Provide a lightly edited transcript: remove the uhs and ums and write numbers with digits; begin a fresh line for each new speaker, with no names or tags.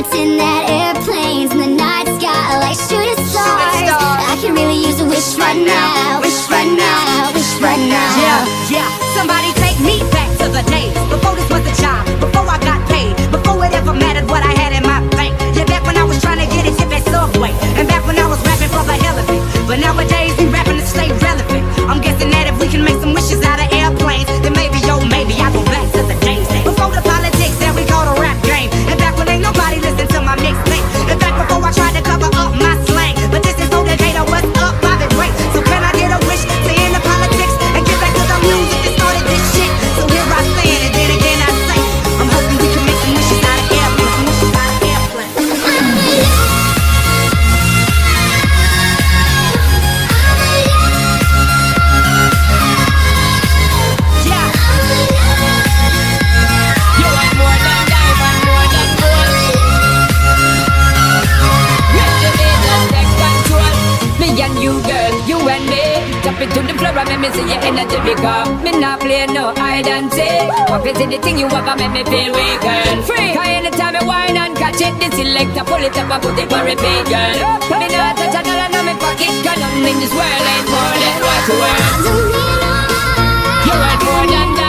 pretend that airplanes in the night sky like shooting stars. I can really use a wish right now, wish right now, wish right now.
Yeah, somebody take me back to the days before this was a job, before I got paid, before it ever mattered what I had in my bank. Yeah, back when I was trying to get a tip at Subway, and back when I was rapping for the hell of it. But nowadays we rapping to stay relevant. I'm guessing that if we can make some wishes out of airplanes, then maybe, yo, maybe I go back to the days before the politics that we call the rap game, and back when ain't nobody listened to my mixtape. In fact, before I tried to cover up my slang, but this is so Decatur, what's up, Bobby Ray? So can I get a wish to end the politics and get back to the music that started this shit? So here I stand, and then again I say, I'm hoping we can make some wishes out of airplanes, some wishes out of airplanes.
And you girl, you and me jump into the floor and make me see your energy because me not play no hide and seek. What is anything you ever make me feel weak, girl? Free, cause anytime you whine and catch it, the selector pull it up and put it for repeat, girl. Me not touch another in my pocket, cause nothing in this world ain't more than what you want. You want more than that.